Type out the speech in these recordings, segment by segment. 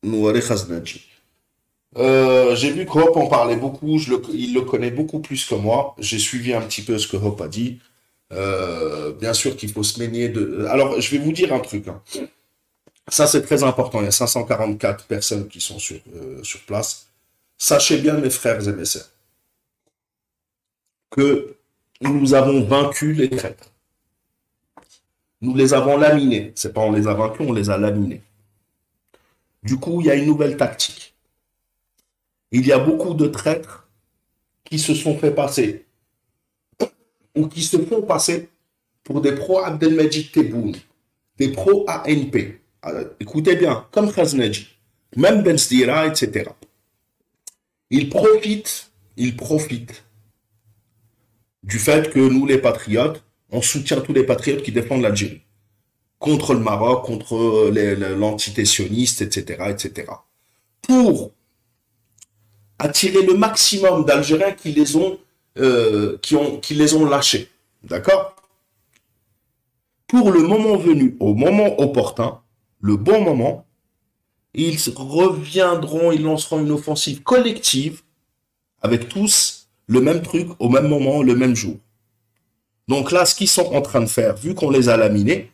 Nouari Khaznadji. J'ai vu que Hop en parlait beaucoup, il le connaît beaucoup plus que moi. J'ai suivi un petit peu ce que Hop a dit. Bien sûr qu'il faut se ménier de... Alors, je vais vous dire un truc, hein. Ça, c'est très important. Il y a 544 personnes qui sont sur place. Sachez bien, mes frères et mes sœurs, que nous avons vaincu les traîtres. Nous les avons laminés. C'est pas on les a vaincus, on les a laminés. Du coup, il y a une nouvelle tactique. Il y a beaucoup de traîtres qui se sont fait passer ou qui se font passer pour des pro-Abdelmajid Tebboune, des pro-ANP. Écoutez bien, comme Khaznadji, même Ben Sdira, etc. Ils profitent du fait que nous, les patriotes, on soutient tous les patriotes qui défendent l'Algérie. Contre le Maroc, contre l'entité sioniste, etc., etc. Pour attirer le maximum d'Algériens qui les ont lâchés. D'accord? Pour le moment venu, au moment opportun, le bon moment, ils reviendront, ils lanceront une offensive collective avec tous le même truc au même moment, le même jour. Donc là, ce qu'ils sont en train de faire, vu qu'on les a laminés,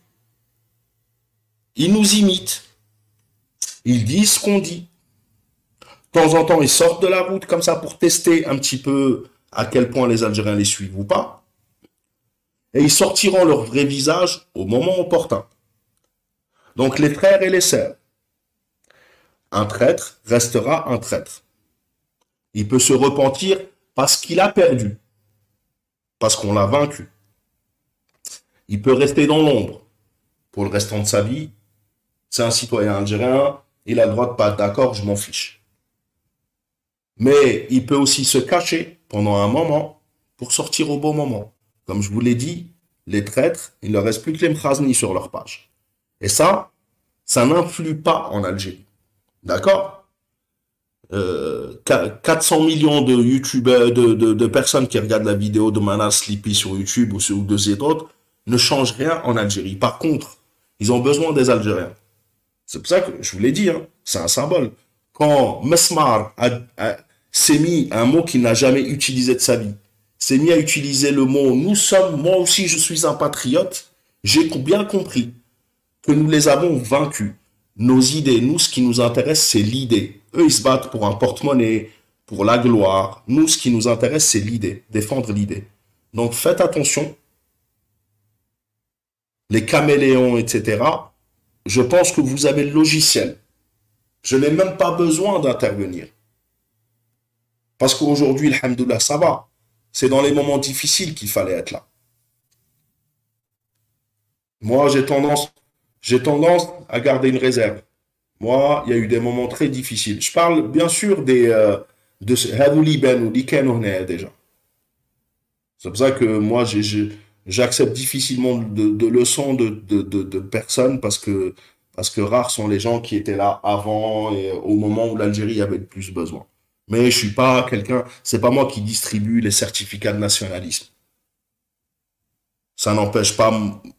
ils nous imitent. Ils disent ce qu'on dit. De temps en temps, ils sortent de la route comme ça pour tester un petit peu à quel point les Algériens les suivent ou pas. Et ils sortiront leur vrai visage au moment opportun. Donc les frères et les sœurs, un traître restera un traître. Il peut se repentir parce qu'il a perdu, parce qu'on l'a vaincu. Il peut rester dans l'ombre pour le restant de sa vie. C'est un citoyen algérien, il a le droit de pas être d'accord, je m'en fiche. Mais il peut aussi se cacher pendant un moment pour sortir au bon moment. Comme je vous l'ai dit, les traîtres, il ne leur reste plus que les mkhazni sur leur page. Et ça n'influe pas en Algérie. D'accord? 400 millions de youtubeurs, de personnes qui regardent la vidéo de Manas Sleepy sur YouTube ou de Zedot ne changent rien en Algérie. Par contre, ils ont besoin des Algériens. C'est pour ça que je vous l'ai dit, hein, c'est un symbole. Quand Mesmar s'est mis un mot qu'il n'a jamais utilisé de sa vie, s'est mis à utiliser le mot nous sommes, moi aussi je suis un patriote, j'ai bien compris que nous les avons vaincus. Nos idées, nous, ce qui nous intéresse, c'est l'idée. Eux, ils se battent pour un porte-monnaie, pour la gloire. Nous, ce qui nous intéresse, c'est l'idée, défendre l'idée. Donc faites attention, les caméléons, etc. Je pense que vous avez le logiciel. Je n'ai même pas besoin d'intervenir. Parce qu'aujourd'hui, alhamdoulilah, ça va. C'est dans les moments difficiles qu'il fallait être là. Moi, j'ai tendance à garder une réserve. Moi, il y a eu des moments très difficiles. Je parle bien sûr de Hadouli Ben ou Liken Ohne déjà. C'est pour ça que moi, j'accepte difficilement de leçons de personnes parce que rares sont les gens qui étaient là avant et au moment où l'Algérie avait le plus besoin. Mais je suis pas quelqu'un, c'est pas moi qui distribue les certificats de nationalisme. Ça n'empêche pas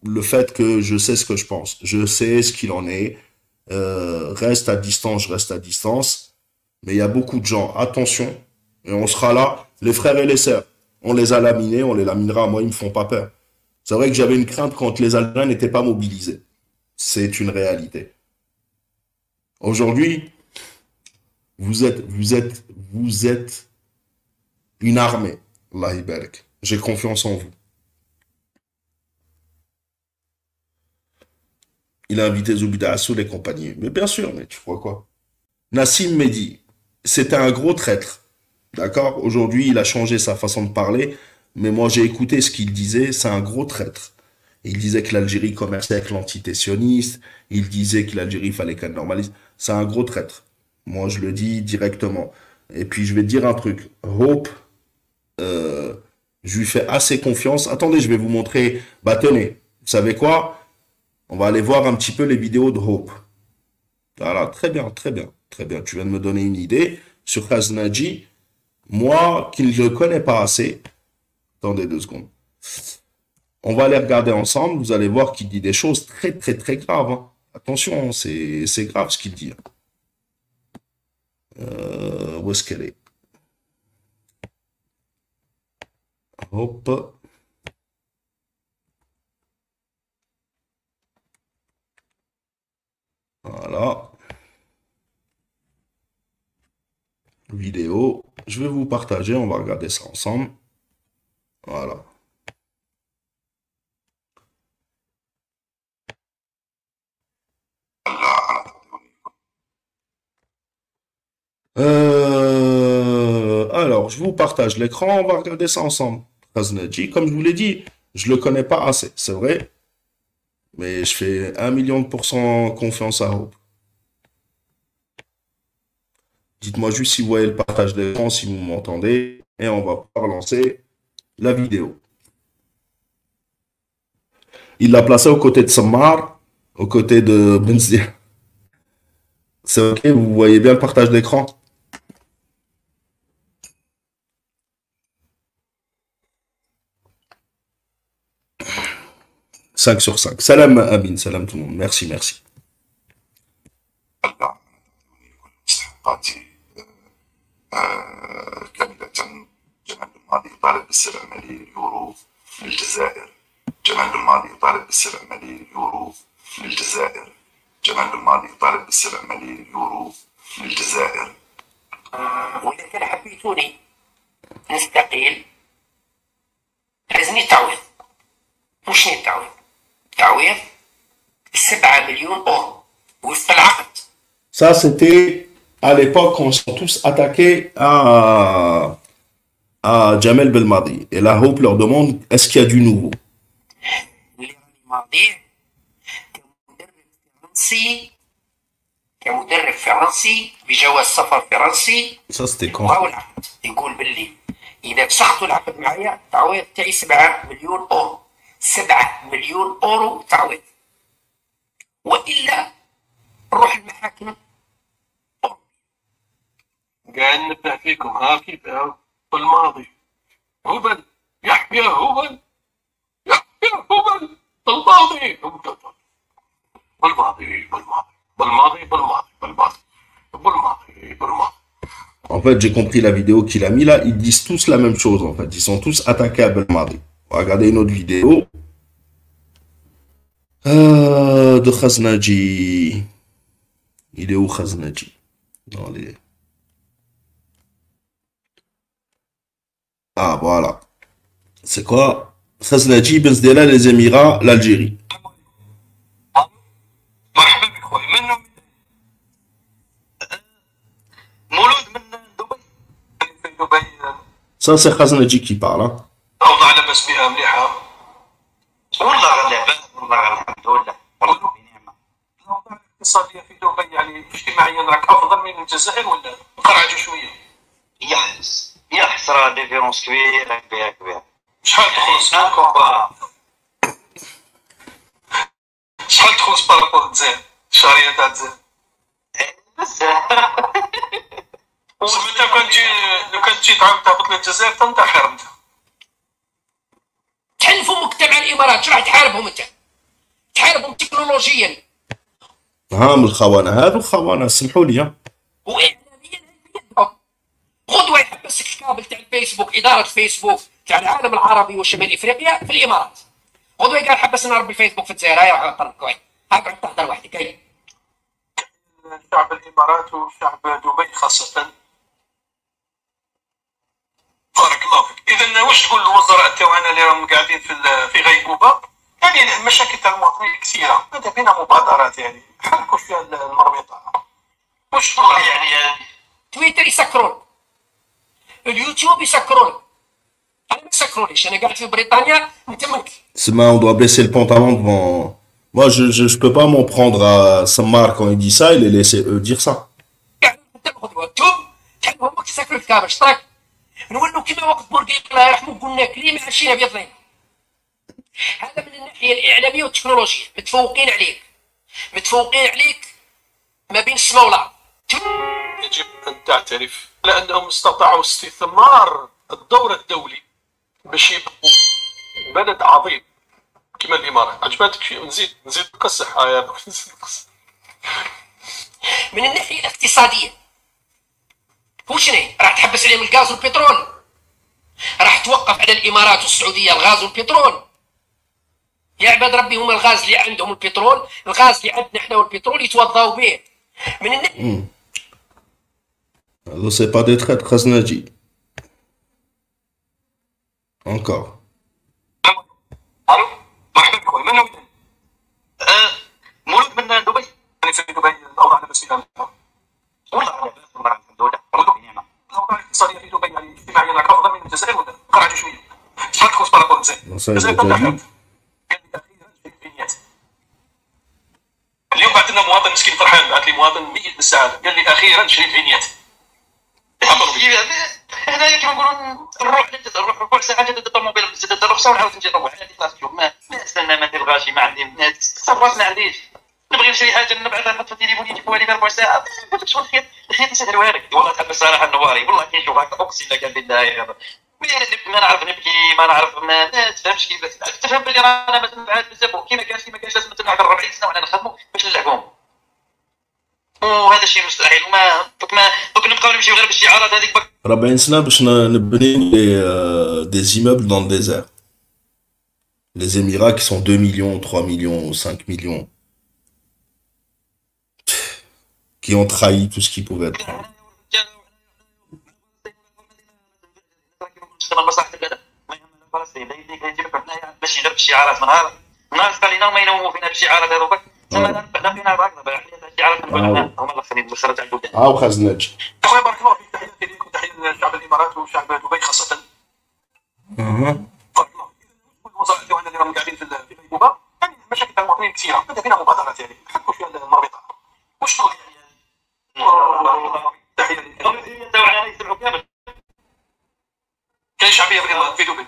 le fait que je sais ce que je pense. Je sais ce qu'il en est. Reste à distance, je reste à distance. Mais il y a beaucoup de gens. Attention. Et on sera là, les frères et les sœurs. On les a laminés, on les laminera. Moi, ils me font pas peur. C'est vrai que j'avais une crainte quand les Algériens n'étaient pas mobilisés. C'est une réalité. Aujourd'hui, vous êtes une armée. Allah barak. J'ai confiance en vous. Il a invité Zoubida Assoul et compagnie. Mais bien sûr, mais tu crois quoi? Nassim Mehdi, c'était un gros traître. D'accord? Aujourd'hui, il a changé sa façon de parler. Mais moi, j'ai écouté ce qu'il disait. C'est un gros traître. Il disait que l'Algérie commerçait avec l'entité sioniste. Il disait que l'Algérie fallait qu'elle normalise. C'est un gros traître. Moi, je le dis directement. Et puis, je vais te dire un truc. Hope, euh, je lui fais assez confiance. Attendez, je vais vous montrer. Bah, tenez. Vous savez quoi? On va aller voir un petit peu les vidéos de Hope. Voilà, très bien, très bien, très bien. Tu viens de me donner une idée sur Khaznadji. Moi, qui ne le connais pas assez, attendez 2 secondes. On va aller regarder ensemble. Vous allez voir qu'il dit des choses très, très, très graves, hein. Attention, c'est grave ce qu'il dit. Où est-ce qu'elle est? Hop. Voilà. Vidéo. Je vais vous partager, on va regarder ça ensemble. Voilà. Alors, je vous partage l'écran, on va regarder ça ensemble. Khaznadji, comme je vous l'ai dit, je le connais pas assez, c'est vrai, mais je fais 1 million % confiance à Hope. Dites-moi juste si vous voyez le partage d'écran, si vous m'entendez, et on va pouvoir lancer la vidéo. Il l'a placé aux côtés de Samar, aux côtés de Benzia. C'est ok, vous voyez bien le partage d'écran? 5/5. Salam Amin, salam tout le monde. Merci, merci. كاملة. جمال الماضي يطالب بالسبع ملايين يورو للجزائر. جمال الماضي يطالب بالسبع ملايين يورو للجزائر. جمال الماضي يطالب بالسبع ملايين يورو للجزائر. وإذا كان حبيتوني نستقيل لازمني تعويض. وشنو التعويض؟ تعويض 7 مليون أورو وفق العقد. Ça, c'était à l'époque quand ils sont tous attaqués à Jamel Belmadi. Et la Hope leur demande est-ce qu'il y a du nouveau? كمدرب فرنسي بجواز سفر فرنسي. Ça, c'était quand؟ وهو العقد يقول باللي إذا فسختوا العقد معايا تعويض تاعي 7 مليون أورو. 7 مليون أورو تعويض. وإلا نروح المحاكم. قاعد نبه فيكم ها كيف بالماضي. هبل يحيى هبل يحيى هبل بالماضي بالماضي بالماضي بالماضي بالماضي بالماضي بالماضي. En fait, j'ai compris la vidéo qu'il a mis là. Ils disent tous la même chose en fait. Ils sont tous attaqués à Belmadi. On va regarder une autre vidéo de Khaznadji. Il est où Khaznadji? Dans les... Ah, voilà. C'est quoi? Khaznadji, Benzela, les Émirats, l'Algérie. Ça, c'est Khaznadji qui parle. Hein. الاقتصاديه في دبي يعني اجتماعيا راك افضل من الجزائر ولا نقرعجوا شويه؟ يا حسره ديفيرونس كبيره كبيره كبيره. شحال تخلص كومبا؟ شحال تخلص بارابور الجزائر؟ الشهريه تاع الجزائر بزاف. وانت كان تجي لو كان تجي تعاود تهبط للجزائر انت خير. انت تحلفوا مجتمع الامارات، شو راح تحاربهم انت؟ تحاربهم تكنولوجيا. هم الخونه هذو خونه سمحوا لي. واعلاميا بيدهم. غدوه يحبسك الكابل تاع الفيسبوك، اداره فيسبوك تاع العالم العربي وشمال افريقيا في الامارات. غدوه قال حبسنا ربي فيسبوك في الجزائر. هاي راح نطرقك وين؟ اقعد تهضر وحدك. هاي شعب الامارات وشعب دبي خاصه. بارك الله فيك. اذا واش تقول الوزراء تاعنا اللي راهم قاعدين في غيبوبه؟ يعني المشاكل تاع المواطنين كثيره، ماذا بينا مبادرات يعني حركوا فيها المربطه. واش تقول يعني تويتر يسكرون، اليوتيوب يسكرون. انا ما يسكرونيش، انا قاعد في بريطانيا نتمك. سما on doit baisser le pantalon devant. Moi je peux pas m'en prendre à Samar quand il dit ça et les laisser eux dire ça. قاعد تاخذوا توب كانوا هما كيسكروا الكابل. شطرك نولوا كيما وقت بورقيق الله يرحمه قلنا كليما عشينا بيضين. هذا من الناحيه الاعلاميه والتكنولوجيا. متفوقين عليك متفوقين عليك ما بين السماء والارض. يجب ان تعترف لانهم استطاعوا استثمار الدور الدولي باش يبقوا بلد عظيم كما الامارات. عجبتك شيء؟ نزيد الصحه يا من الناحيه الاقتصاديه وشنو راح تحبس عليهم الغاز والبترول؟ راح توقف على الامارات والسعوديه الغاز والبترول؟ يا عباد ربي هما الغاز اللي عندهم البترول، الغاز اللي عندنا احنا والبترول يتوضاو به من هذا سي با دي تريت خزناجي انكور. الو مرحبا بكم، من هو؟ مولود من دبي. يعني في دبي الاوضاع النفسيه والله الحمد لله الاوضاع الاقتصاديه في دبي يعني اجتماعيا افضل من الجزائر ولا خرجوا شويه؟ شحال تخلص بارابور الجزائر؟ اليوم بعث لنا مواطن مسكين فرحان، بعث لي مواطن ميت بالسعاده، قال لي اخيرا شريت فينيات. هنايا كيما نقولوا نروح ربع ساعه جدد الطوموبيل جدد الرخصه ونعاود نجي نروح. عندي 3 شهور ما نستنى ما ندير غاشي، ما عندي تصرفات، ما عنديش. نبغي نشري حاجه نبعثها نحط في التليفون يجيبوها لي 4 ساعات. قلت لك شغل الخير يسهلوها لك. والله تحب الصراحه النواري، والله كي نشوف هكا اقسم لك بالله ما نعرف نبكي، ما نعرف ما تفهمش كيفاش تفهم بلي رانا ما تنفعش بزاف. كيما كانش لازم تنعق 40 سنه وحنا نخدموا باش نلعبهم، وهذا الشيء مستحيل. وما دوك نبقاو نمشيو غير بالشعارات هذيك 40 سنة باش نبني des immeubles dans le désert. Les Émirats qui sont 2 millions, 3 millions, 5 millions, qui ont trahi tout ce qu'ils pouvaient être. باش يغير بالشعارات من نهار خلينا ما ينوموا فينا بالشعارات هذوك. لقينا باقنا الشعارات هما الاخرين اللي خرج على البلدان. وخزناج. اخويا بارك الله فيك، تحياتي ليك وتحيه لشعب الامارات وشعب دبي خاصه. بارك الله فيك. والوزراء ديالنا اللي راهم قاعدين في غيبوبه، يعني المشاكل تاع المواطنين كثيره، بدا فينا مبادرات يعني نحكوا فيها المربطه. واش تقول يعني؟ تحيه لك. كاين شعبيه في دبي؟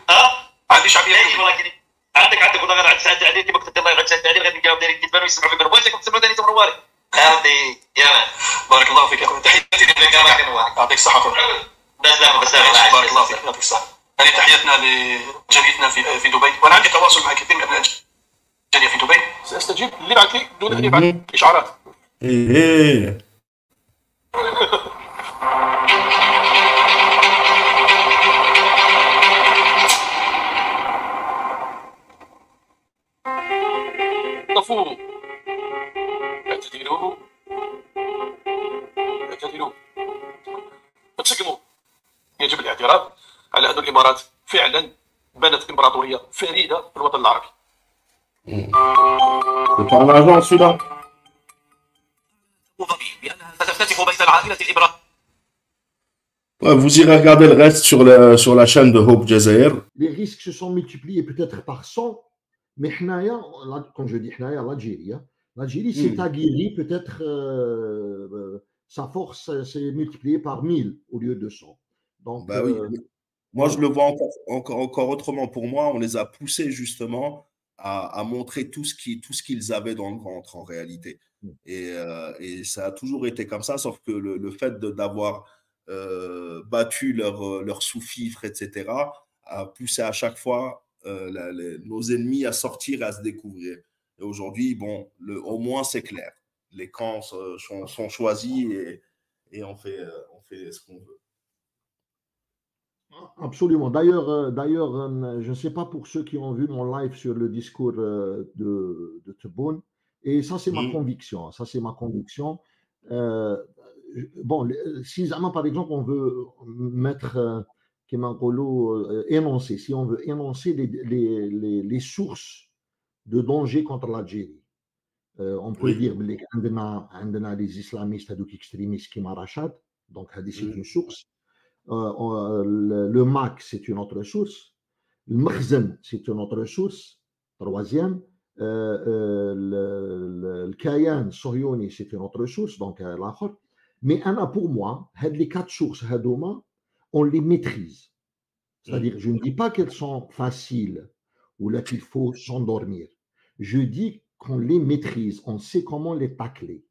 عندي شعبيه في دبي. عندك والله غير عند ساعات عليه كيما قلت الله عند ساعات عليه غادي نلقاو دايرين كيتبان ويسمعوا في برواز كنت تسمعوا دايرين تمرواري. هادي يا مان بارك الله فيك اخويا، تحياتي لك. يعطيك الصحه اخويا. بسلامه بارك الله فيك، يعطيك الصحه. هذه تحياتنا لجاليتنا في دبي، وانا عندي تواصل مع كثير من ابناء الجاليه في دبي. ساستجيب اللي بعث لي دون اللي بعث اشعارات. ايه طفوا اعتذروا تسقموا. يجب الاعتراف على أن الإمارات فعلا بنت إمبراطورية فريدة في الوطن العربي. C'est pas un agent celui-là. بأنها ستفتتح بيت العائلة الإمارات. Vous irez regarder le reste sur la chaîne de Hope Jazair. Les risques se sont multipliés peut-être par 100. Mais quand je dis l'Algérie s'est aguerrie, peut-être sa force s'est multipliée par 1000 au lieu de 100. Donc, oui. Moi, je le vois encore autrement. Pour moi, on les a poussés justement à montrer tout ce qu'ils avaient dans le ventre en réalité. Et ça a toujours été comme ça, sauf que le fait d'avoir battu leur sous-fifre, etc., a poussé à chaque fois nos ennemis à sortir et à se découvrir. Et aujourd'hui, bon, au moins c'est clair. Les camps sont choisis et on fait ce qu'on veut. Absolument. D'ailleurs, je ne sais pas pour ceux qui ont vu mon live sur le discours de Tebboune, et ça c'est ma conviction. Ça c'est ma conviction. Bon, si par exemple on veut mettre énoncer, si on veut énoncer les sources de danger contre l'Algérie, on peut dire les islamistes extrémistes qui Rachad, donc c'est une source. Le MAC c'est une autre source. Le Makhzen c'est une autre source. Troisième. Le Kayan Sohyoni c'est une autre source, donc l'autre. Mais pour moi, les 4 sources, on les maîtrise. C'est-à-dire, je ne dis pas qu'elles sont faciles ou là qu'il faut s'endormir. Je dis qu'on les maîtrise, on sait comment les tacler.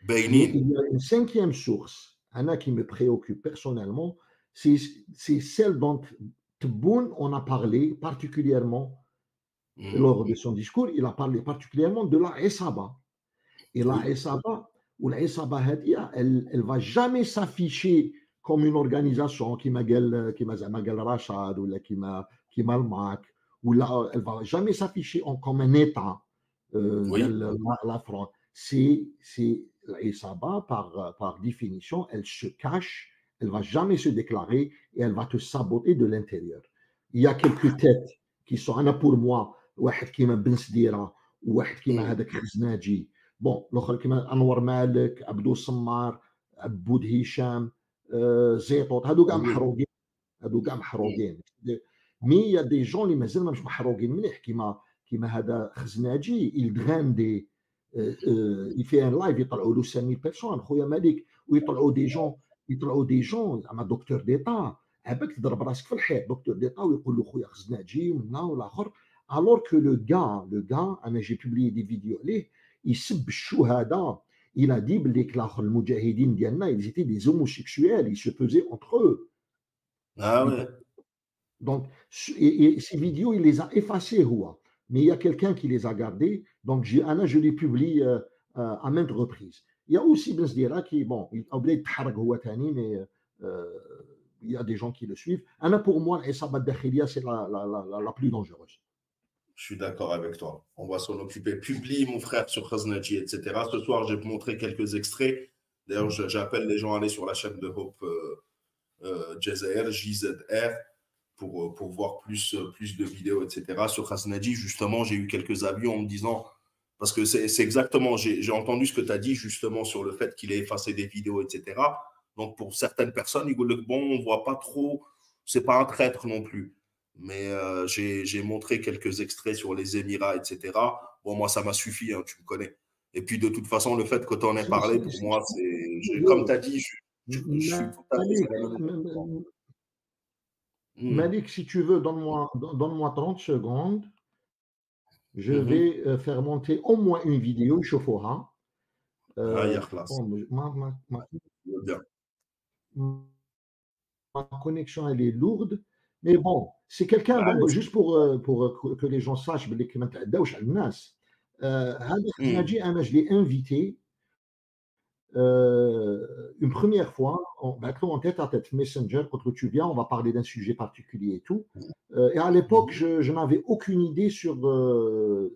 Mais il y a une 5e source, qui me préoccupe personnellement, c'est celle dont Tebboune on a parlé particulièrement lors de son discours. Il a parlé particulièrement de la Essaba. Et la Essaba, ou la Essaba Hadia, elle ne va jamais s'afficher comme une organisation qui m'a Rachad ou qui m'a le MAC, ou là, elle ne va jamais s'afficher comme un État Oui. la France. Et ça va par définition, elle se cache, elle ne va jamais se déclarer et elle va te saboter de l'intérieur. Il y a quelques têtes qui sont, pour moi, واحد كيما بن سديره وواحد كيما هذاك خزناجي بون الاخر كيما انور مالك عبدو سمار عبود هشام زيطوط هادو كاع محروقين مي يا دي جون اللي مازالنا مش محروقين مليح كيما هذا خزناجي يلدغان دي يفي ان لايف يطلعوا له 5000 بيرسون خويا مالك ويطلعوا دي جون زعما دكتور ديتا عباك تضرب راسك في الحيط دكتور ديتا ويقول له خويا خزناجي ومنا والاخر alors que le gars j'ai publié des vidéos il يسب الشهداء il a dit que الاخر المجاهدين ديالنا ils étaient des homosexuels ils se faisaient entre eux. Ah ouais. Donc et ces vidéos il les a effacées mais il y a quelqu'un qui les a gardées donc je les publie à maintes reprises. Il y a aussi Ben Sdira qui bon il a oublié de يتحرق هو ثاني mais il y a des gens qui le suivent. Pour moi l'Isaba Dakhilia c'est la plus dangereuse. Je suis d'accord avec toi. On va s'en occuper. Publie, mon frère, sur Khaznaji, etc. Ce soir, j'ai montré quelques extraits. D'ailleurs, j'appelle les gens à aller sur la chaîne de Hope JZR, JZR, pour voir plus de vidéos, etc. Sur Khaznaji, justement, j'ai eu quelques avis en me disant, parce que c'est exactement, j'ai entendu ce que tu as dit, justement, sur le fait qu'il ait effacé des vidéos, etc. Donc, pour certaines personnes, ils disent, bon, on ne voit pas trop, c'est pas un traître non plus. Mais j'ai montré quelques extraits sur les Émirats, etc. Bon, moi, ça m'a suffi, hein, tu me connais. Et puis, de toute façon, le fait que tu en aies parlé, pour moi, c'est comme tu as dit, je suis tout à fait. Malik, si tu veux, donne-moi 30 secondes. Je vais faire monter au moins une vidéo, Chauffora. Ma connexion, elle est lourde. Mais bon, c'est quelqu'un, juste pour que les gens sachent, je l'ai invité une première fois, en tête à tête, Messenger, quand tu viens, on va parler d'un sujet particulier et tout. Et à l'époque, je n'avais aucune idée sur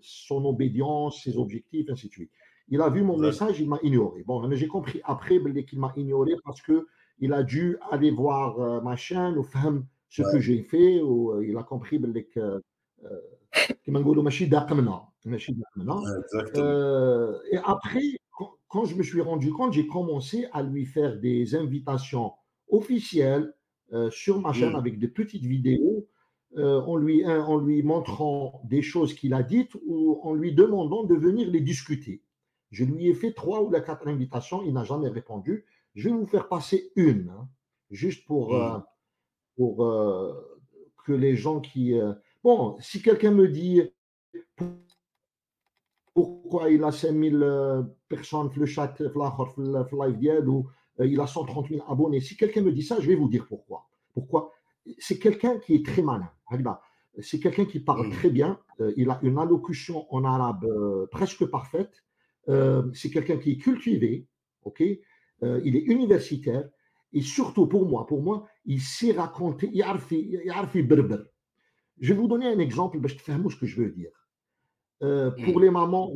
son obédience, ses objectifs, ainsi de suite. Il a vu mon message, il m'a ignoré. Bon, j'ai compris après qu'il m'a ignoré parce qu'il a dû aller voir ma chaîne ou faire ce que j'ai fait, ou il a compris que et après, quand je me suis rendu compte, j'ai commencé à lui faire des invitations officielles sur ma chaîne avec des petites vidéos en lui montrant des choses qu'il a dites ou en lui demandant de venir les discuter. Je lui ai fait 3 ou 4 invitations, il n'a jamais répondu. Je vais vous faire passer une, juste pour que les gens qui... bon, si quelqu'un me dit pourquoi il a 5000 personnes le chat, le live d'hier, ou il a 130 000 abonnés, si quelqu'un me dit ça, je vais vous dire pourquoi. Pourquoi? C'est quelqu'un qui est très malin. C'est quelqu'un qui parle très bien. Il a une allocution en arabe presque parfaite. C'est quelqu'un qui est cultivé. Ok, il est universitaire. Et surtout, pour moi, il sait raconter. Il berber. Je vais vous donner un exemple pour que tu saches ce que je veux dire. Pour les mamans,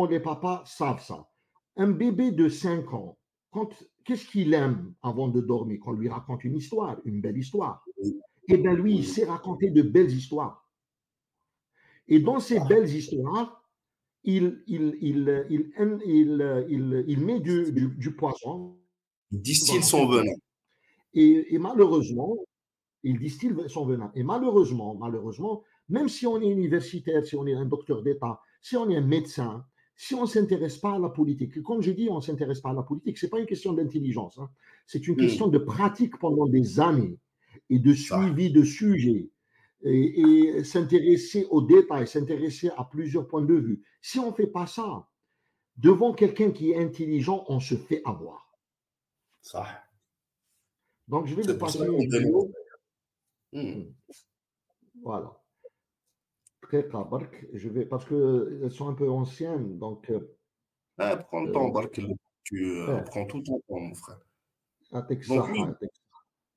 les papas savent ça. Un bébé de 5 ans, qu'est-ce qu'il aime avant de dormir? Qu'on lui raconte une histoire, une belle histoire. Eh bien, lui, il sait raconter de belles histoires. Et dans ces belles histoires, il met du poison. Il distille son venin. Et malheureusement, il distille son venin. Et malheureusement, même si on est universitaire, si on est un docteur d'État, si on est un médecin, si on ne s'intéresse pas à la politique, et comme je dis, on ne s'intéresse pas à la politique, ce n'est pas une question d'intelligence, hein. C'est une question de pratique pendant des années et de suivi de sujets et s'intéresser aux détails, s'intéresser à plusieurs points de vue. Si on ne fait pas ça, devant quelqu'un qui est intelligent, on se fait avoir. Ça. Donc, je vais vous passer une vidéo. Voilà. Je vais, parce qu'elles sont un peu anciennes, donc... prends le temps, Bark. Tu prends tout ton temps, mon frère. Donc oui,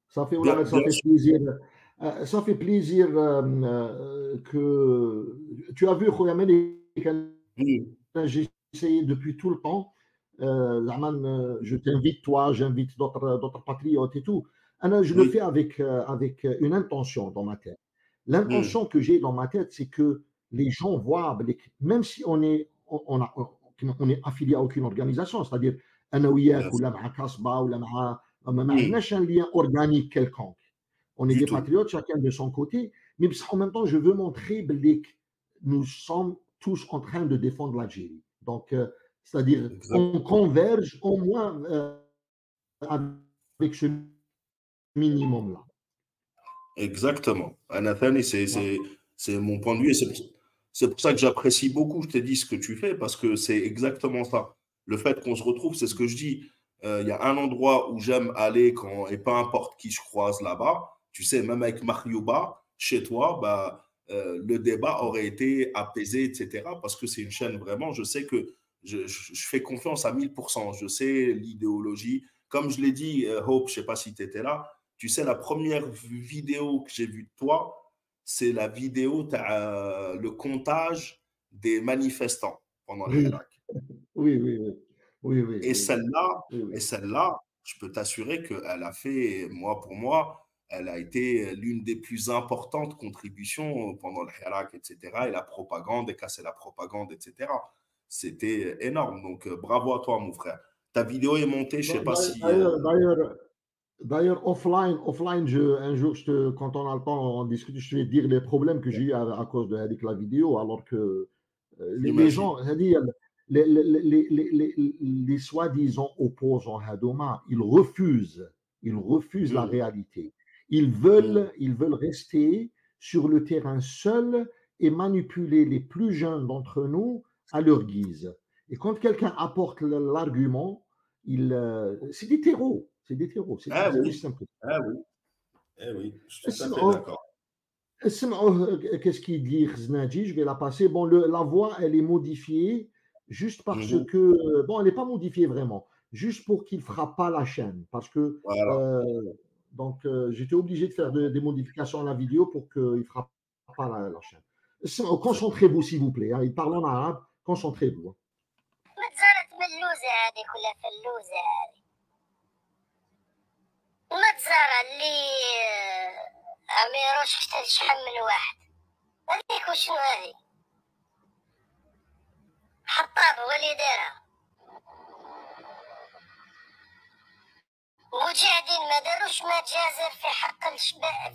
Ça fait, bien, ça bien fait sûr. plaisir. Ça fait plaisir que tu as vu, Khoya Malik, Oui, j'ai essayé depuis tout le temps. Zaman, je t'invite, toi, j'invite d'autres patriotes et tout. Alors, je le fais oui, avec une intention dans ma tête. oui, L'intention que j'ai dans ma tête, c'est que les gens voient, même si on est affilié à aucune organisation, c'est-à-dire أنا bien وياك sûr. ولا مع كاسبة ولا ما Oui, عندناش un lien organique quelconque. On est du des tout. patriotes, chacun de son côté, mais en même temps, je veux montrer que nous sommes tous en train de défendre l'Algérie. Donc, c'est-à-dire, on Exactement. converge au moins avec ce minimum-là. Exactement. Anathani, Voilà. c'est mon point de vue et c'est pour ça que j'apprécie beaucoup, je t'ai dit, ce que tu fais parce que c'est exactement ça. Le fait qu'on se retrouve, c'est ce que je dis. Il y a un endroit où j'aime aller quand, et peu importe qui je croise là-bas, tu sais, même avec Mariuba, chez toi, bah, le débat aurait été apaisé, etc. Parce que c'est une chaîne vraiment, je sais que je fais confiance à 1000%. Je sais l'idéologie. Comme je l'ai dit, Hope, je ne sais pas si tu étais là, tu sais, la première vidéo que j'ai vue de toi, c'est la vidéo, le comptage des manifestants pendant le Oui, Hirak. oui, oui, oui. Oui, oui, Et oui, oui. celle-là, Oui, et oui. celle-là, je peux t'assurer qu'elle a fait, moi pour moi, elle a été l'une des plus importantes contributions pendant le Hirak, etc. Et la propagande, et casser la propagande, etc. C'était énorme. Donc, bravo à toi, mon frère. Ta vidéo est montée, je ne sais pas si. D'ailleurs, offline un jour, quand on a le temps, on discute, je vais te dire les problèmes que j'ai eu à cause avec la vidéo, alors que les J'imagine. gens, c'est-à-dire les soi-disant opposants à Doma, ils refusent la Mmh, réalité. mmh, Ils veulent rester sur le terrain seuls et manipuler les plus jeunes d'entre nous à leur guise. Et quand quelqu'un apporte l'argument, c'est des terreaux, ah c'est oui, aussi simple. ah oui, eh oui, je suis tout à fait اسمعوا d'accord. qu'est-ce qu'il dit Khznaji, je vais la passer. Bon, la voix, elle est modifiée juste parce Mhm. que, bon, elle n'est pas modifiée vraiment, juste pour qu'il ne frappe pas la chaîne. Parce que, Voilà. donc, j'étais obligé de faire des modifications à la vidéo pour qu'il ne frappe pas la chaîne. Très bien. Concentrez-vous, s'il vous plaît. Hein, il parle en arabe, concentrez-vous. ما تزارت ملوزة هذيك ولا فلوزة هذه وما تزارة اللي عم يروش حتى شحال من واحد هذيك وشنو هذه حطاب هو اللي دارها مجاهدين ما داروش ما جازر في حق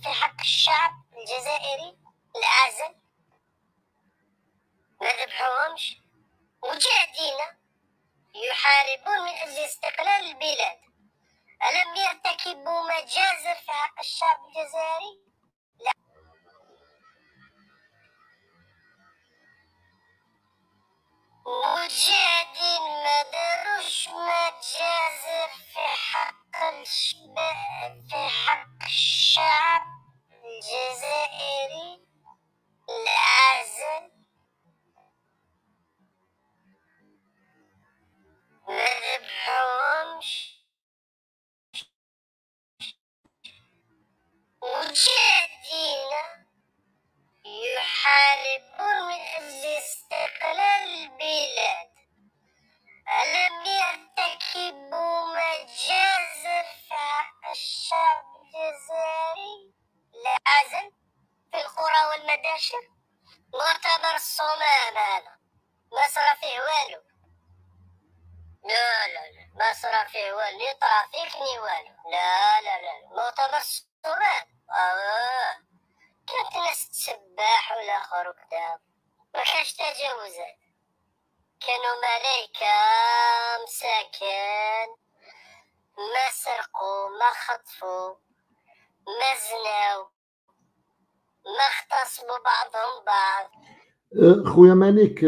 في حق الشعب الجزائري العازل ما ذبحوهمش مجاهدين يحاربون من أجل استقلال البلاد ألم يرتكبوا مجازر في حق الشعب الجزائري؟ لا مجاهدين ما داروش مجازر في حق الشعب الجزائري العازل ما ذبحوهمش مجاهدين يحاربون من أجل استقلال البلاد ألم يرتكبوا مجازر في حق الشعب الجزائري لا عزل في القرى والمداشر مؤتمر الصمام هذا ما صرا فيه والو لا لا لا ما صرا فيه والو ني طرافيك ني والو لا لا لا مؤتمر الصمام كانت ناس تسباح والاخر وكذا ما كانش تجاوزات كانوا ملايكة مساكن ما سرقوا ما خطفوا ما زناو ما اغتصبوا بعضهم بعض Khouya Malik,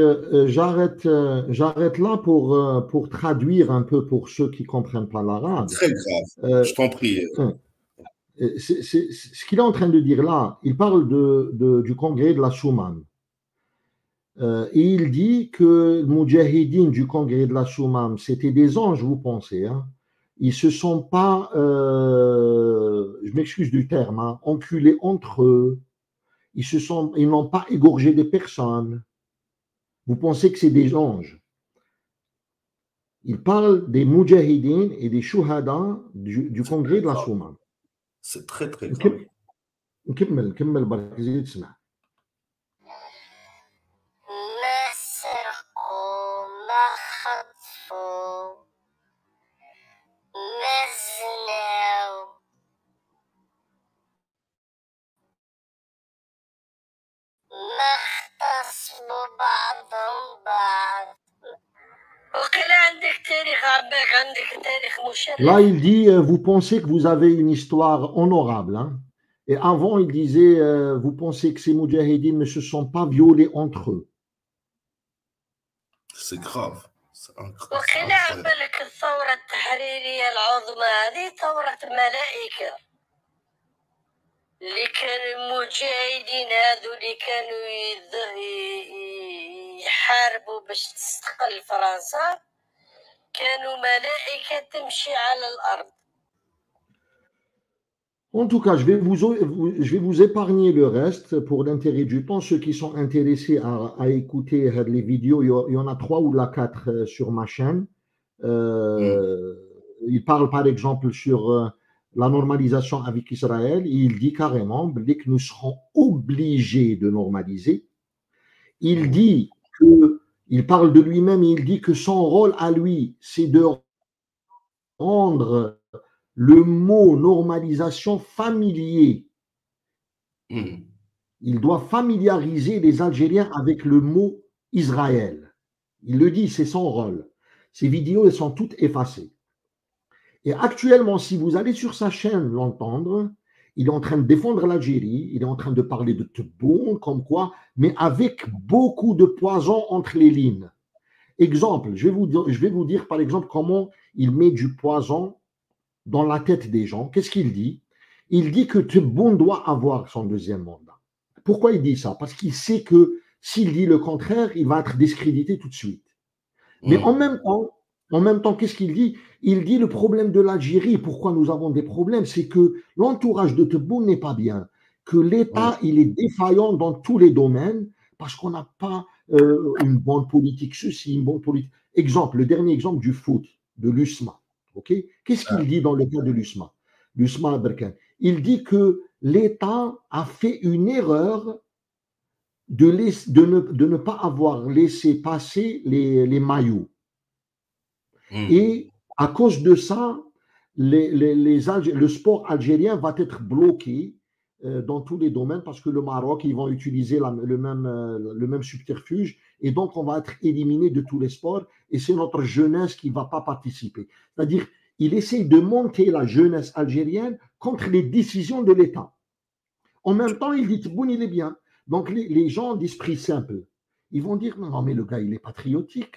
j'arrête là pour traduire un peu pour ceux qui ne comprennent pas l'arabe. Très grave. Euh, Je t'en prie. ce qu'il est en train de dire là, il parle du congrès de la Soumane. Et il dit que le Moudjahidine du congrès de la Soumane, c'était des anges, vous pensez. Hein? ils se sont pas, je m'excuse du terme, hein, enculés entre eux. Ils n'ont pas égorgé des personnes. Vous pensez que c'est des anges. Il parle des Moudjahidines et des Shuhada du congrès de la Souma. C'est très très grave. نكمل برك زيد تسمع. ما سرقوا ما خطفوا ما زناو ما اختصموا بعضهم بعض. وقيل عندك تاريخ عباك عندك تاريخ مشرف. Là, il dit, vous pensez que vous avez une histoire honorable. Hein? Et avant, il disait, vous pensez que ces Moudjahidines ne se sont pas violés entre eux. C'est grave. C'est وقيل عبالك الثورة التحريرية العظمى هذه ثورة ملائكة اللي كانوا المجاهدين هذو اللي كانوا يحاربوا باش تستقل فرنسا كانوا ملائكة تمشي على الأرض. En tout cas, je vais vous épargner le reste pour l'intérêt du temps. Ceux qui sont intéressés à écouter les vidéos, il y en a 3 ou 4 sur ma chaîne. Il parle par exemple sur la normalisation avec Israël. Il dit carrément que nous serons obligés de normaliser. Il parle de lui-même, il dit que son rôle à lui, c'est de rendre le mot normalisation familier. Il doit familiariser les Algériens avec le mot Israël. Il le dit, c'est son rôle. Ces vidéos, elles sont toutes effacées. Et actuellement, si vous allez sur sa chaîne l'entendre, il est en train de défendre l'Algérie, il est en train de parler de Tebboune, comme quoi, mais avec beaucoup de poison entre les lignes. Exemple, je vais vous dire par exemple comment il met du poison dans la tête des gens. Qu'est-ce qu'il dit? Il dit que Tebboune doit avoir son deuxième mandat. Pourquoi il dit ça? Parce qu'il sait que s'il dit le contraire, il va être discrédité tout de suite. Mais en même temps, qu'est-ce qu'il dit? Il dit le problème de l'Algérie, pourquoi nous avons des problèmes, c'est que l'entourage de Tebboune n'est pas bien, que l'État, il est défaillant dans tous les domaines parce qu'on n'a pas une bonne politique, ceci, une bonne politique. Exemple, le dernier exemple du foot, de l'USMA. Okay? Qu'est-ce qu'il dit dans le cas de l'USMA? L'USMA Berkane. Il dit que l'État a fait une erreur de ne pas avoir laissé passer les maillots. Et à cause de ça, le sport algérien va être bloqué dans tous les domaines parce que le Maroc, ils vont utiliser le même subterfuge et donc on va être éliminé de tous les sports et c'est notre jeunesse qui ne va pas participer. C'est-à-dire, il essaye de monter la jeunesse algérienne contre les décisions de l'État. En même temps, il dit Tebboune, il est bien. Donc les gens d'esprit simple, ils vont dire non, mais le gars, il est patriotique.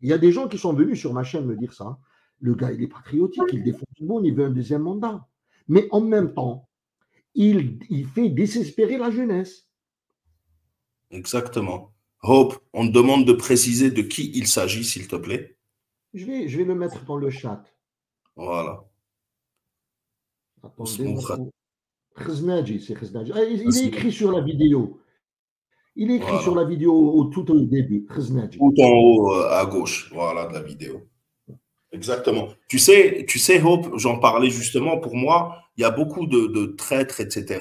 Il y a des gens qui sont venus sur ma chaîne me dire ça. Le gars, il est patriotique, il défend Tebboune, il veut un deuxième mandat. Mais en même temps, il fait désespérer la jeunesse. Exactement. Hope, on te demande de préciser de qui il s'agit, s'il te plaît. Je vais le mettre dans le chat. Voilà. Attendez. Khaznadji, c'est Khaznadji. Il est écrit sur la vidéo. Il est écrit sur la vidéo tout au début. Khaznadji. Tout en haut à gauche, voilà, de la vidéo. Exactement. Tu sais, Hope, j'en parlais justement, pour moi, il y a beaucoup de traîtres, etc.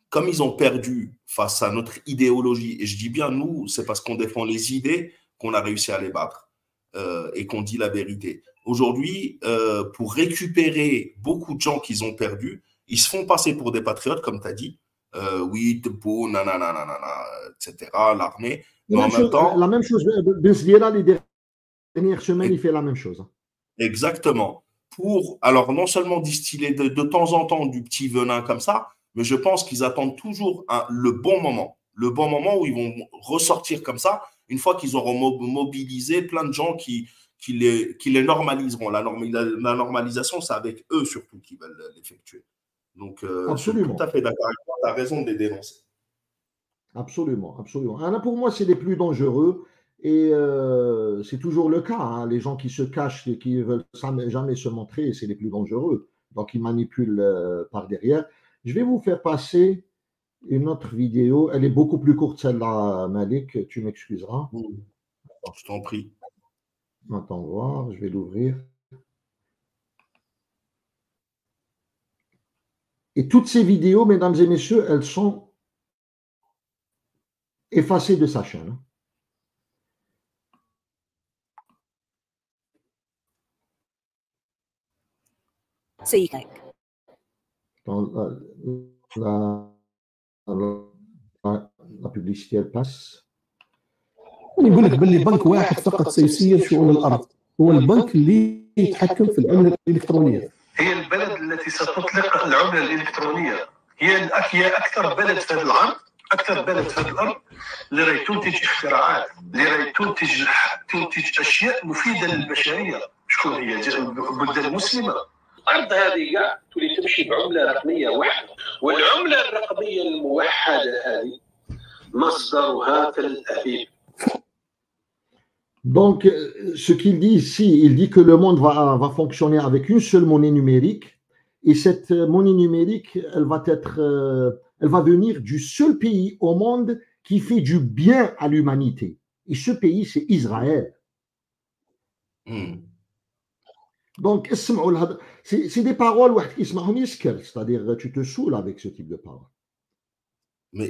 Comme ils ont perdu face à notre idéologie, et je dis bien nous, c'est parce qu'on défend les idées qu'on a réussi à les battre et qu'on dit la vérité. Aujourd'hui, pour récupérer beaucoup de gens qu'ils ont perdus, ils se font passer pour des patriotes, comme tu as dit. Oui, Tebboune, nanana, etc., l'armée. Mais en même temps… La même chose, Benzdiela, les dernières semaines, il fait la même chose. Exactement. Alors, non seulement distiller de temps en temps du petit venin comme ça, mais je pense qu'ils attendent toujours le bon moment où ils vont ressortir comme ça, une fois qu'ils auront mobilisé plein de gens qui les normaliseront. La normalisation, c'est avec eux surtout qu'ils veulent l'effectuer. Donc, je suis tout à fait d'accord avec toi, tu as raison de les dénoncer. Absolument, absolument. Alors, pour moi, c'est les plus dangereux. Et c'est toujours le cas, hein. Les gens qui se cachent et qui ne veulent jamais se montrer, c'est les plus dangereux. Donc, ils manipulent par derrière. Je vais vous faire passer une autre vidéo. Elle est beaucoup plus courte, celle-là, Malik. Tu m'excuseras. Je t'en prie. Attends voir, je vais l'ouvrir. Et toutes ces vidéos, mesdames et messieurs, elles sont effacées de sa chaîne. Dans la publicité, elle passe. يقول لك باللي بنك واحد فقط سيسير شؤون الارض، هو البنك اللي يتحكم في العمله الالكترونيه. هي البلد التي ستطلق العمله الالكترونيه، هي اكثر بلد في هذا العرض، اكثر بلد في هذا الارض اللي راهي تنتج اختراعات، اللي راهي تنتج اشياء مفيده للبشريه. شكون هي؟ البلدان المسلمه. الارض هذه كاع تولي تمشي بعمله رقميه واحده، والعمله الرقميه الموحده هذه مصدرها في الابيب. Donc, ce qu'il dit ici, il dit que le monde va fonctionner avec une seule monnaie numérique, et cette monnaie numérique, elle va venir du seul pays au monde qui fait du bien à l'humanité. Et ce pays, c'est Israël. Donc, c'est des paroles, c'est-à-dire tu te saoules avec ce type de paroles. Mais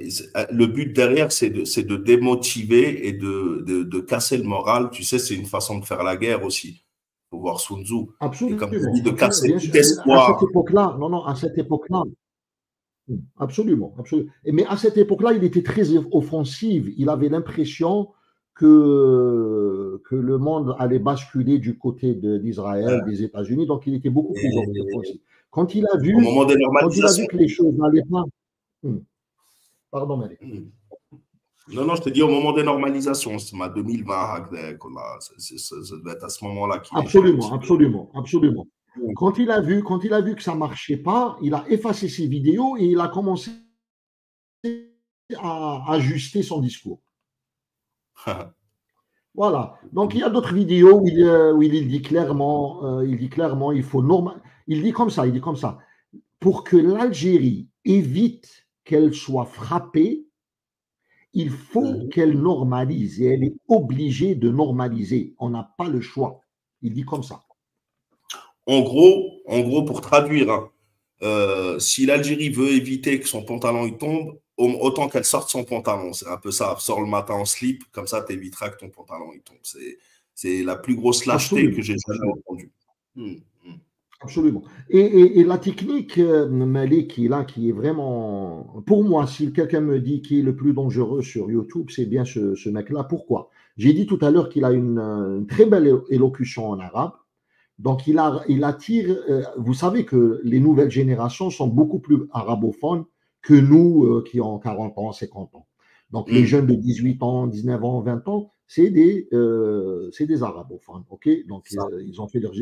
le but derrière, c'est de démotiver et de casser le moral. Tu sais, c'est une façon de faire la guerre aussi. Il faut voir Sun Tzu. Absolument. Et comme tu dis, de casser bien tout sûr. espoir. À cette époque-là, à cette époque-là, absolument. Mais à cette époque-là, il était très offensif. Il avait l'impression que le monde allait basculer du côté d'Israël, des États-Unis. Donc, il était beaucoup plus offensif. Quand il a vu que les choses n'allaient pas... Pardon, Malik. Non, je te dis au moment des normalisations, c'est ma 2020, ça doit être à ce moment-là. Absolument. Quand il a vu que ça ne marchait pas, il a effacé ses vidéos et il a commencé à ajuster son discours. Voilà. Donc, il y a d'autres vidéos où il dit clairement, il faut il dit comme ça, pour que l'Algérie évite qu'elle soit frappée, il faut qu'elle normalise et elle est obligée de normaliser. On n'a pas le choix. Il dit comme ça. En gros, pour traduire, si l'Algérie veut éviter que son pantalon il tombe, autant qu'elle sorte son pantalon. C'est un peu ça. Sors le matin en slip, comme ça tu éviteras que ton pantalon il tombe. C'est la plus grosse lâcheté que j'ai jamais entendue. Absolument. Et la technique, Malik, qui est vraiment, pour moi, si quelqu'un me dit qui est le plus dangereux sur YouTube, c'est bien ce mec-là. Pourquoi? J'ai dit tout à l'heure qu'il a une très belle élocution en arabe. Donc, il attire, vous savez que les nouvelles générations sont beaucoup plus arabophones que nous qui ont 40 ans, 50 ans. Donc, les jeunes de 18 ans, 19 ans, 20 ans, c'est des arabophones. OK? Donc, ils ont fait leur...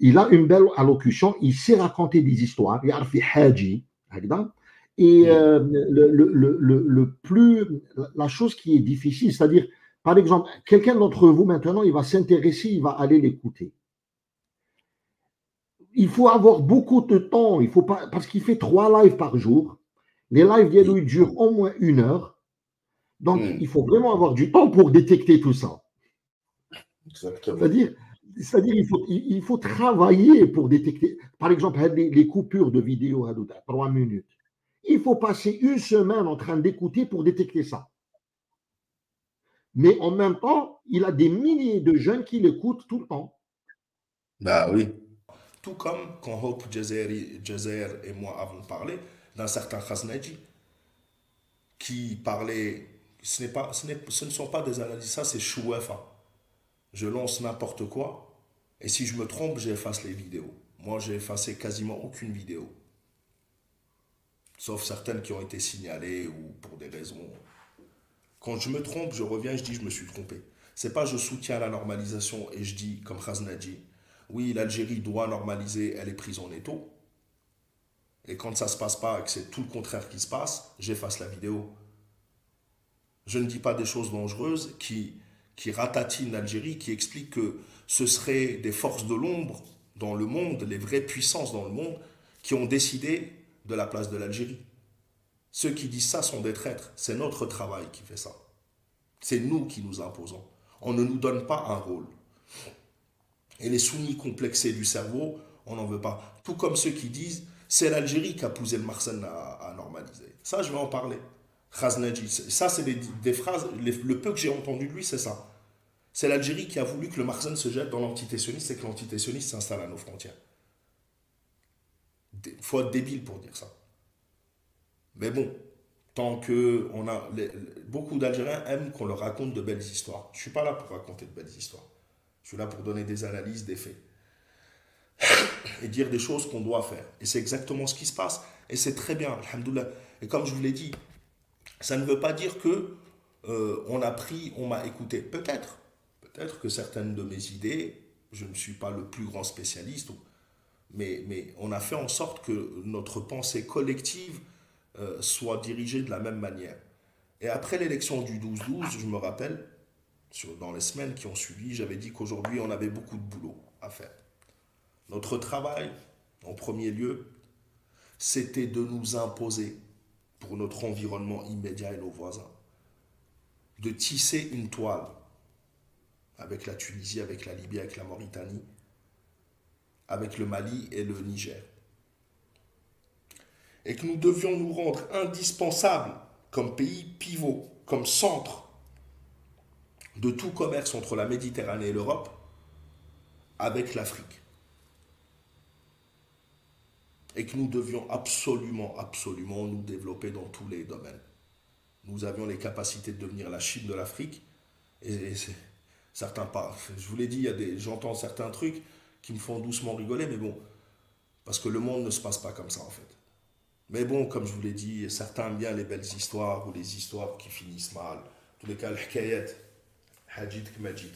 Il a une belle allocution, il sait raconter des histoires, il a fait haji, et la chose qui est difficile, c'est-à-dire, par exemple, quelqu'un d'entre vous maintenant, il va s'intéresser, il va aller l'écouter. Il faut avoir beaucoup de temps, parce qu'il fait 3 lives par jour. Les lives ils durent au moins 1 heure. Donc, il faut vraiment avoir du temps pour détecter tout ça. Exactement. C'est-à-dire il faut travailler pour détecter. Par exemple, les coupures de vidéos à 3 minutes. Il faut passer 1 semaine en train d'écouter pour détecter ça. Mais en même temps, il a des milliers de jeunes qui l'écoutent tout le temps. Bah oui. Tout comme quand Hope Jazer et moi avons parlé d'un certain Khaznaji qui parlait, ce ne sont pas des analyses, ça c'est chouefa. Je lance n'importe quoi et si je me trompe, j'efface les vidéos. Moi, j'ai effacé quasiment aucune vidéo. Sauf certaines qui ont été signalées ou pour des raisons. Quand je me trompe, je reviens et je dis je me suis trompé. C'est pas je soutiens la normalisation et je dis comme Khaznaji, oui, l'Algérie doit normaliser, elle est prise en étau. Et quand ça se passe pas et que c'est tout le contraire qui se passe, j'efface la vidéo. Je ne dis pas des choses dangereuses qui qui ratatine l'Algérie, qui explique que ce seraient des forces de l'ombre dans le monde, les vraies puissances dans le monde, qui ont décidé de la place de l'Algérie. Ceux qui disent ça sont des traîtres. C'est notre travail qui fait ça. C'est nous qui nous imposons. On ne nous donne pas un rôle. Et les soumis complexés du cerveau, on n'en veut pas. Tout comme ceux qui disent, c'est l'Algérie qui a poussé le Marsen à normaliser. Ça, je vais en parler. Khaznaji, ça, c'est des phrases, le peu que j'ai entendu de lui, c'est ça. C'est l'Algérie qui a voulu que le Marsen se jette dans l'antitétionnisme et que l'antitétionnisme s'installe à nos frontières. Il faut être débile pour dire ça. Mais bon, tant que beaucoup d'Algériens aiment qu'on leur raconte de belles histoires. Je ne suis pas là pour raconter de belles histoires. Je suis là pour donner des analyses, des faits. Et dire des choses qu'on doit faire. Et c'est exactement ce qui se passe. Et c'est très bien, alhamdoulilah. Et comme je vous l'ai dit, ça ne veut pas dire que on m'a écouté. Peut-être que certaines de mes idées, je ne suis pas le plus grand spécialiste, mais on a fait en sorte que notre pensée collective soit dirigée de la même manière. Et après l'élection du 12-12, je me rappelle, dans les semaines qui ont suivi, j'avais dit qu'aujourd'hui, on avait beaucoup de boulot à faire. Notre travail, en premier lieu, c'était de nous imposer pour notre environnement immédiat et nos voisins, de tisser une toile avec la Tunisie, avec la Libye, avec la Mauritanie, avec le Mali et le Niger. Et que nous devions nous rendre indispensables comme pays pivot, comme centre de tout commerce entre la Méditerranée et l'Europe avec l'Afrique. Et que nous devions absolument nous développer dans tous les domaines. Nous avions les capacités de devenir la Chine de l'Afrique. Et certains pas. Je vous l'ai dit, j'entends certains trucs qui me font doucement rigoler, mais bon, parce que le monde ne se passe pas comme ça en fait. Mais bon, comme je vous l'ai dit, certains aiment bien les belles histoires ou les histoires qui finissent mal. En tous les cas, le hikayat, hajidk majidk.